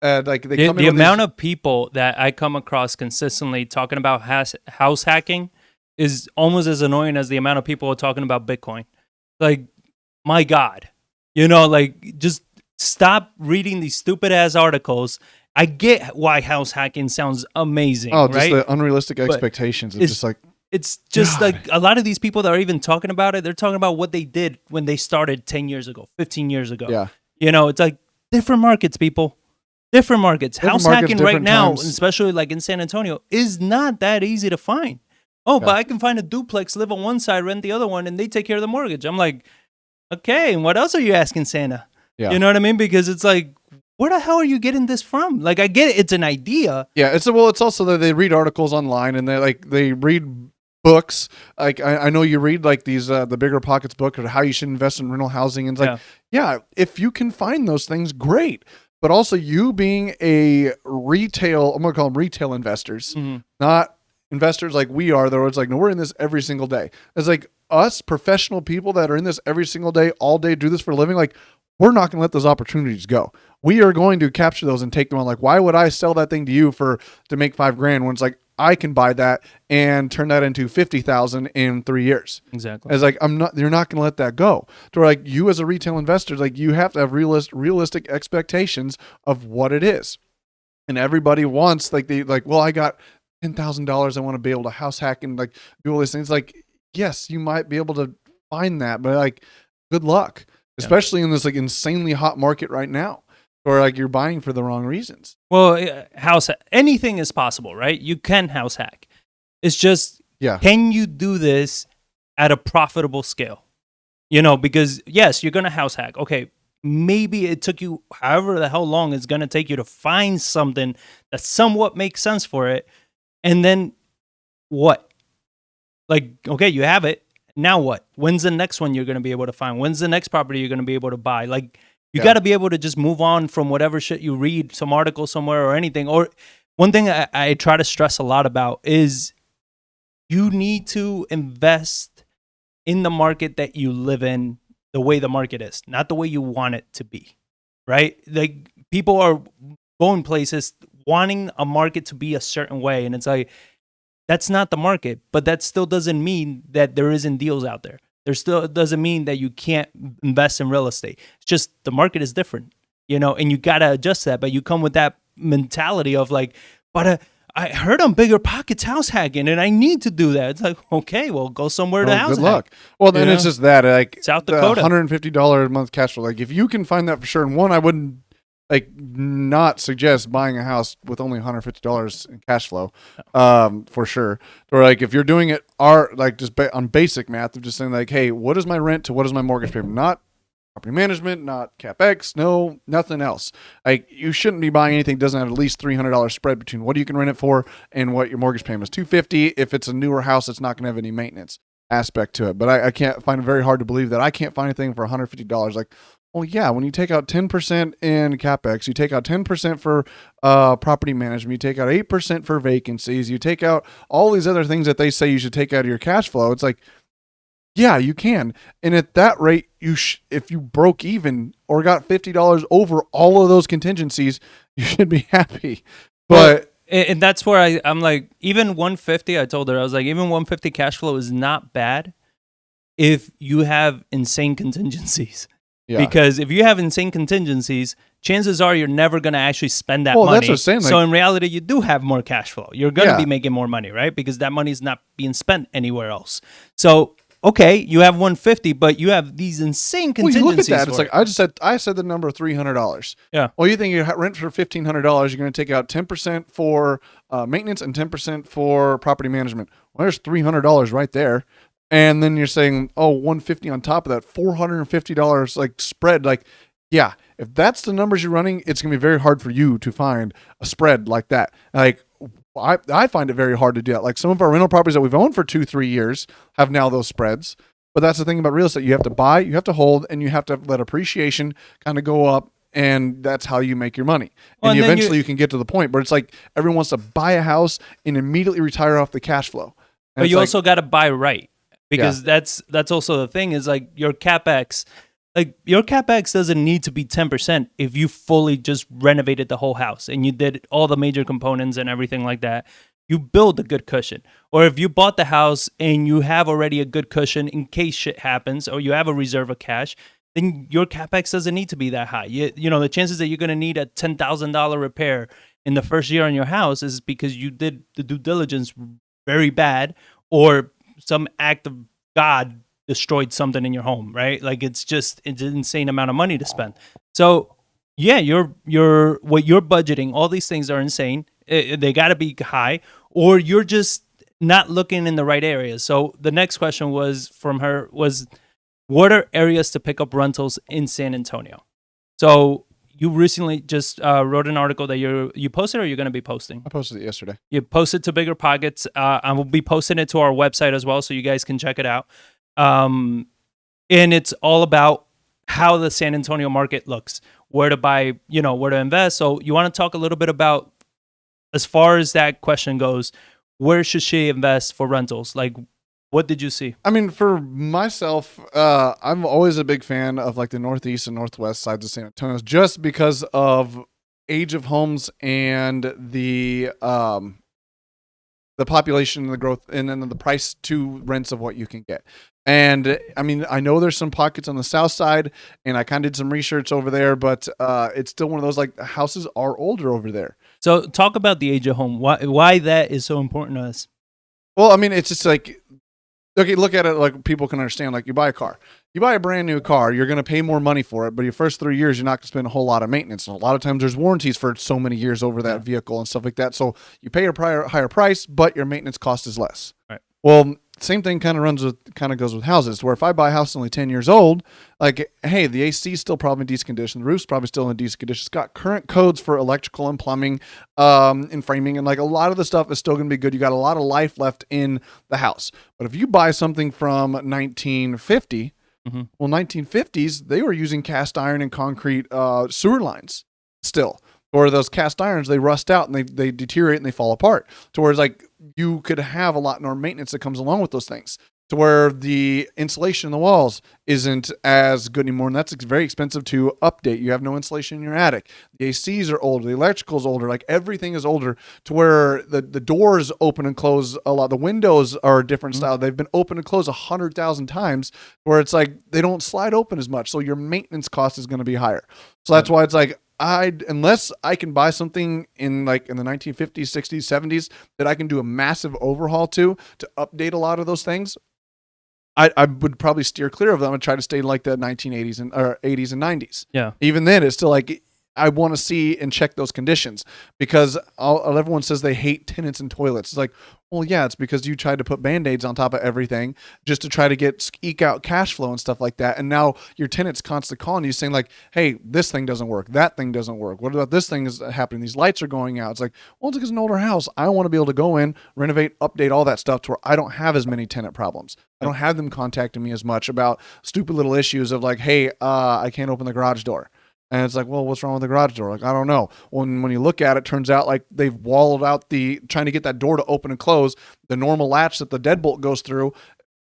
Like they come in The with amount these, of people that I come across consistently talking about house hacking is almost as annoying as the amount of people talking about Bitcoin. Like, my God, like just stop reading these stupid ass articles. I get why house hacking sounds amazing, just right? the unrealistic But expectations of it's just like, it's just God. like a lot of these people that are even talking about it, they're talking about what they did when they started 10 years ago, 15 years ago. Yeah. It's like different markets, people. Different markets. Different House markets, hacking right different now, times. especially like in San Antonio, is not that easy to find. Oh, Yeah. but I can find a duplex, live on one side, rent the other one, and they take care of the mortgage. I'm like, okay, and what else are you asking Santa? Yeah. You know what I mean? Because it's like, where the hell are you getting this from? Like, I get it, it's an idea. Yeah, it's also that they read articles online and they read books. Like I know you read like these the Biggerpockets book or how you should invest in rental housing, and it's like, yeah, if you can find those things, great. But also you being a retail, I'm gonna call them retail investors, not investors like we are. Though it's like, no, we're in this every single day. It's like us professional people that are in this every single day, all day, do this for a living. Like, we're not going to let those opportunities go. We are going to capture those and take them on. Like, why would I sell that thing to you to make $5,000 when it's like I can buy that and turn that into 50,000 in 3 years? Exactly. It's like you're not going to let that go. So like you as a retail investor, like you have to have realistic expectations of what it is. And everybody wants well, I got $10,000. I want to be able to house hack and like do all these things. Like, yes, you might be able to find that, but like, good luck. Especially in this like insanely hot market right now, or like you're buying for the wrong reasons. Well, anything is possible, right? You can house hack. It's just, can you do this at a profitable scale? Because yes, you're gonna house hack. Okay, maybe it took you however the hell long it's gonna take you to find something that somewhat makes sense for it, and then what? Like, okay, you have it. Now what? When's the next one you're going to be able to find? When's the next property you're going to be able to buy? Like, you got to be able to just move on from whatever shit you read, some article somewhere or anything. Or one thing I try to stress a lot about is you need to invest in the market that you live in the way the market is, not the way you want it to be, right? Like, people are going places wanting a market to be a certain way. And it's like, that's not the market, but that still doesn't mean that there isn't deals out there. There still doesn't mean that you can't invest in real estate. It's just the market is different, and you got to adjust that. But you come with that mentality of like, but I heard on Biggerpockets house hacking and I need to do that. It's like, okay, well, go somewhere to house Good luck. hack. Well, then it's just that, like, South Dakota. $150 a month cash flow. Like, if you can find that for sure, and one, I wouldn't not suggest buying a house with only $150 in cash flow, for sure. Or like if you're doing it, just on basic math of just saying like, hey, what is my rent to what is my mortgage payment? Not property management, not CapEx, no, nothing else. Like, you shouldn't be buying anything that doesn't have at least $300 spread between what you can rent it for and what your mortgage payment is. $250. If it's a newer house, it's not going to have any maintenance aspect to it. But I can't find it very hard to believe that I can't find anything for $150. Like, well, yeah, when you take out 10% in CapEx, you take out 10% for property management, you take out 8% for vacancies, you take out all these other things that they say you should take out of your cash flow. It's like, yeah, you can. And at that rate, if you broke even or got $50 over all of those contingencies, you should be happy. But and that's where I'm like, even 150, I told her, I was like, even 150 cash flow is not bad if you have insane contingencies. Yeah. Because if you have insane contingencies, chances are you're never going to actually spend that money. That's what I'm saying. So in reality, you do have more cash flow. You're going to be making more money, right? Because that money is not being spent anywhere else. So, okay, you have 150, but you have these insane contingencies. Well, you look at that. It's like I said the number $300. Yeah. Well, you think you rent for $1,500, you're going to take out 10% for maintenance and 10% for property management. Well, there's $300 right there. And then you're saying, oh, $150 on top of that, $450 like spread. Like, yeah, if that's the numbers you're running, it's going to be very hard for you to find a spread like that. Like, I find it very hard to do that. Like, some of our rental properties that we've owned for 2-3 years have now those spreads. But that's the thing about real estate. You have to buy, you have to hold, and you have to let appreciation kind of go up. And that's how you make your money. And eventually you can get to the point where it's like everyone wants to buy a house and immediately retire off the cash flow. And but you also got to buy right. Because that's also the thing is like your CapEx, like your capex doesn't need to be 10% if you fully just renovated the whole house and you did all the major components and everything like that. You build a good cushion. Or if you bought the house and you have already a good cushion in case shit happens, or you have a reserve of cash, then your capex doesn't need to be that high. You know, the chances that you're going to need a $10,000 repair in the first year on your house is because you did the due diligence very bad, or some act of God destroyed something in your home, right? Like it's an insane amount of money to spend. So yeah, you're what you're budgeting, all these things are insane. They got to be high, or you're just not looking in the right areas. So the next question was from her was, what are areas to pick up rentals in San Antonio? So you recently just wrote an article that you posted, or you're going to be posting? I posted it yesterday. You posted to Biggerpockets. I will be posting it to our website as well, so you guys can check it out. And it's all about how the San Antonio market looks, where to buy, where to invest. So you want to talk a little bit about, as far as that question goes, where should she invest for rentals? Like, what did you see? I mean, for myself, I'm always a big fan of like the Northeast and Northwest sides of San Antonio, just because of age of homes and the population and the growth, and then the price to rents of what you can get. And I mean, I know there's some pockets on the south side, and I kind of did some research over there, but it's still one of those, like, the houses are older over there. So talk about the age of home. Why that is so important to us? Well, I mean, it's just like, okay, look at it like people can understand. Like, you buy a car. You buy a brand new car, you're going to pay more money for it, but your first 3 years, you're not going to spend a whole lot of maintenance. And a lot of times there's warranties for so many years over that vehicle and stuff like that. So you pay a higher price, but your maintenance cost is less. Right. Well, same thing kind of goes with houses, where if I buy a house only 10 years old, like, hey, the AC is still probably in decent condition. The roof's probably still in decent condition. It's got current codes for electrical and plumbing, and framing. And like, a lot of the stuff is still going to be good. You got a lot of life left in the house. But if you buy something from 1950, well, 1950s, they were using cast iron and concrete sewer lines still. Or those cast irons, they rust out and they deteriorate and they fall apart. To where it's like, you could have a lot more maintenance that comes along with those things. To where the insulation in the walls isn't as good anymore, and that's very expensive to update. You have no insulation in your attic. The ACs are older. The electrical's older. Like, everything is older, to where the doors open and close a lot. The windows are a different style. They've been open and closed 100,000 times, where it's like they don't slide open as much. So your maintenance cost is going to be higher. So that's why it's like, unless I can buy something in the 1950s, 60s, 70s that I can do a massive overhaul to update a lot of those things, I would probably steer clear of them and try to stay in like the 1980s and or 80s and 90s. Yeah. Even then, it's still like, I want to see and check those conditions, because everyone says they hate tenants and toilets. It's like, well, yeah, it's because you tried to put Band-Aids on top of everything just to try to eke out cash flow and stuff like that. And now your tenant's constantly calling you saying like, hey, this thing doesn't work. That thing doesn't work. What about this thing is happening? These lights are going out. It's like, well, it's because it's an older house. I want to be able to go in, renovate, update all that stuff to where I don't have as many tenant problems. I don't have them contacting me as much about stupid little issues of like, hey, I can't open the garage door. And it's like, well, what's wrong with the garage door? Like, I don't know. When you look at it, turns out like they've walled out trying to get that door to open and close, the normal latch that the deadbolt goes through.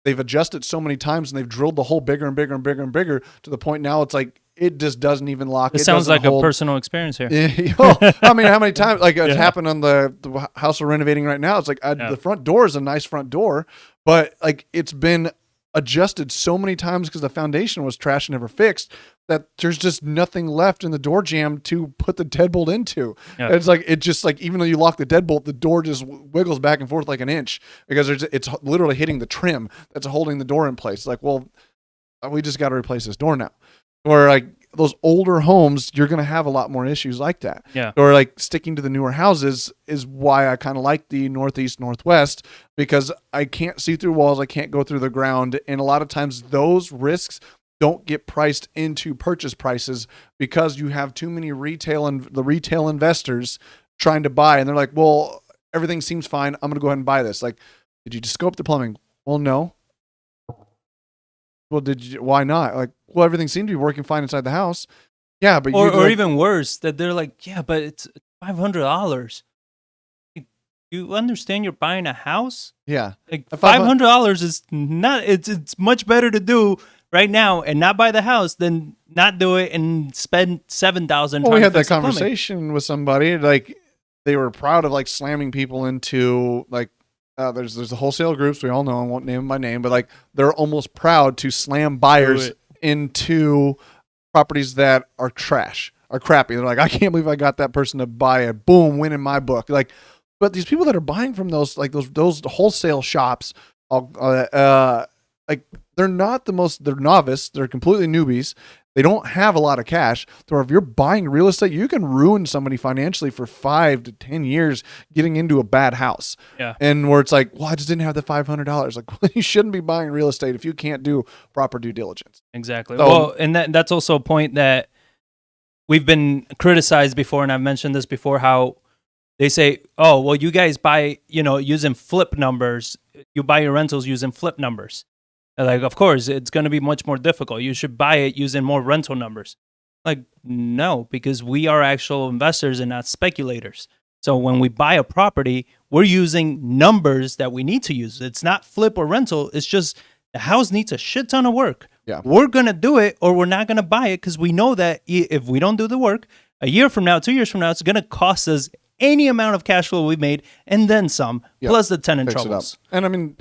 They've adjusted so many times, and they've drilled the hole bigger and bigger and bigger and bigger, to the point now it's like, it just doesn't even lock. It sounds like a personal experience here. I mean, how many times, like, it's happened on the house we're renovating right now. It's like, the front door is a nice front door, but like, it's been adjusted so many times because the foundation was trash and never fixed, that there's just nothing left in the door jamb to put the deadbolt into. Yeah. It's like, even though you lock the deadbolt, the door just wiggles back and forth like an inch, because it's literally hitting the trim that's holding the door in place. It's like, well, we just got to replace this door now. Or like, those older homes, you're going to have a lot more issues like that. Yeah. Or like, sticking to the newer houses is why I kind of like the Northeast, Northwest, because I can't see through walls. I can't go through the ground. And a lot of times those risks don't get priced into purchase prices, because you have too many retail investors trying to buy. And they're like, well, everything seems fine. I'm going to go ahead and buy this. Like, did you just scope the plumbing? Well, no. Well, why not? Like, well, everything seemed to be working fine inside the house. Yeah, but or even worse, that they're like, yeah, but it's $500. You understand you're buying a house? Yeah. Like, $500 is not. It's much better to do right now and not buy the house than not do it and spend $7,000. Well, we had that conversation with somebody, like they were proud of like slamming people into like there's the wholesale groups we all know, I won't name them by name, but like they're almost proud to slam buyers into properties that are trash, are crappy. They're like, I can't believe I got that person to buy it. Boom, win in my book. Like, but these people that are buying from those like those wholesale shops, like they're not they're novice. They're completely newbies. They don't have a lot of cash. So if you're buying real estate, you can ruin somebody financially for 5 to 10 years getting into a bad house. Yeah. And where it's like, well, I just didn't have the $500. Like, well, you shouldn't be buying real estate if you can't do proper due diligence. Exactly. So, well, and that's also a point that we've been criticized before, and I've mentioned this before, how they say, oh, well, you guys buy, using flip numbers. You buy your rentals using flip numbers. Like, of course, it's going to be much more difficult. You should buy it using more rental numbers. Like, no, because we are actual investors and not speculators. So when we buy a property, we're using numbers that we need to use. It's not flip or rental. It's just the house needs a shit ton of work. Yeah. We're going to do it or we're not going to buy it because we know that if we don't do the work, a year from now, 2 years from now, it's going to cost us any amount of cash flow we made and then some, plus the tenant troubles. And I mean,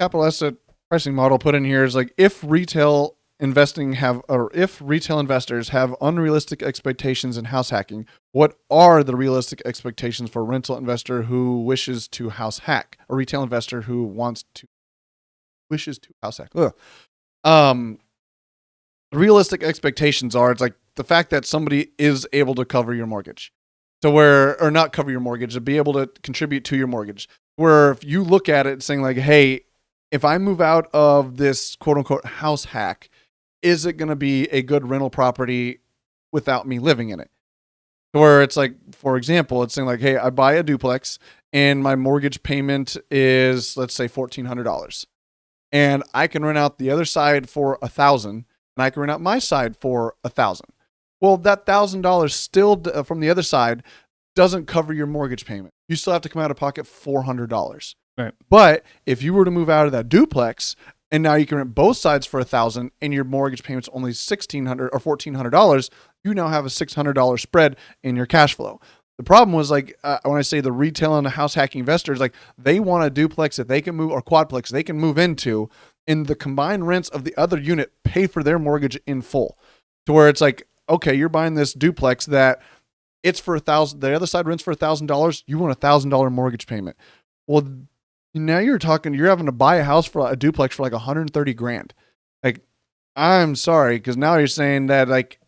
capital asset pricing model put in here is like, if retail investors have unrealistic expectations in house hacking, what are the realistic expectations for a rental investor who wishes to house hack, a retail investor who wishes to house hack? Realistic expectations are, it's like the fact that somebody is able to cover your mortgage. Or not cover your mortgage, to be able to contribute to your mortgage. Where if you look at it saying like, hey, if I move out of this quote unquote house hack, is it going to be a good rental property without me living in it? Where it's like, for example, it's saying like, hey, I buy a duplex and my mortgage payment is, let's say, $1,400. And I can rent out the other side for $1,000 and I can rent out my side for $1,000. Well, that $1,000 still from the other side doesn't cover your mortgage payment. You still have to come out of pocket $400. Right. But if you were to move out of that duplex and now you can rent both sides for $1,000 and your mortgage payment's only $1,600 or $1,400, you now have a $600 spread in your cash flow. The problem was like when I say the retail and the house hacking investors, like they want a duplex that they can move or quadplex they can move into, and the combined rents of the other unit pay for their mortgage in full. To where it's like, okay, you're buying this duplex that it's for $1,000. The other side rents for $1,000. You want $1,000 mortgage payment. Well, now you're having to buy a house for a duplex for like $130,000. Like, I'm sorry, because now you're saying that like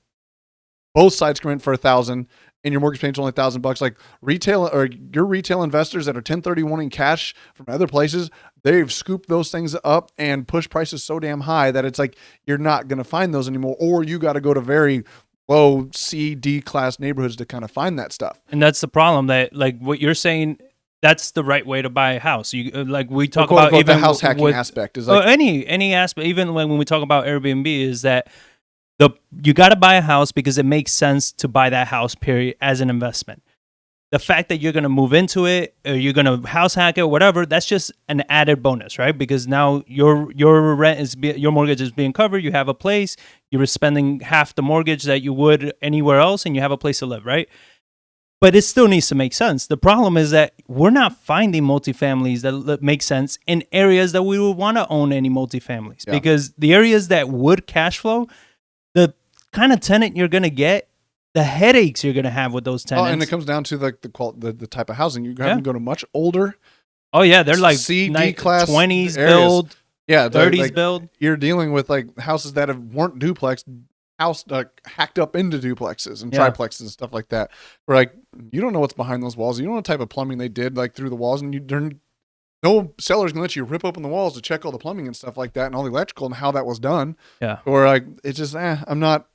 both sides can rent for $1,000 and your mortgage payment's only $1,000. Like retail or your retail investors that are 1031ing cash from other places, they've scooped those things up and pushed prices so damn high that it's like you're not going to find those anymore, or you got to go to very low C, D class neighborhoods to kind of find that stuff. And that's the problem, that like what you're saying, that's the right way to buy a house. You like we talk about even the house hacking aspect is like any aspect. Even when we talk about Airbnb, is that you got to buy a house because it makes sense to buy that house, period, as an investment. The fact that you're going to move into it or you're going to house hack it or whatever, that's just an added bonus, right? Because now your your mortgage is being covered. You have a place. You're spending half the mortgage that you would anywhere else, and you have a place to live, right? But it still needs to make sense. The problem is that we're not finding multifamilies that make sense in areas that we would want to own any multifamilies, because the areas that would cash flow, the kind of tenant you're going to get, the headaches you're going to have with those tenants. Oh, and it comes down to like the type of housing. You have to go to much older. Oh yeah, they're like C, D class 20s areas. build, 30s like, build. You're dealing with like houses that weren't duplex, hacked up into duplexes and triplexes and stuff like that. Where like you don't know what's behind those walls. You don't know what type of plumbing they did like through the walls, and no seller's gonna let you rip open the walls to check all the plumbing and stuff like that and all the electrical and how that was done. Yeah. Or like it's just I'm not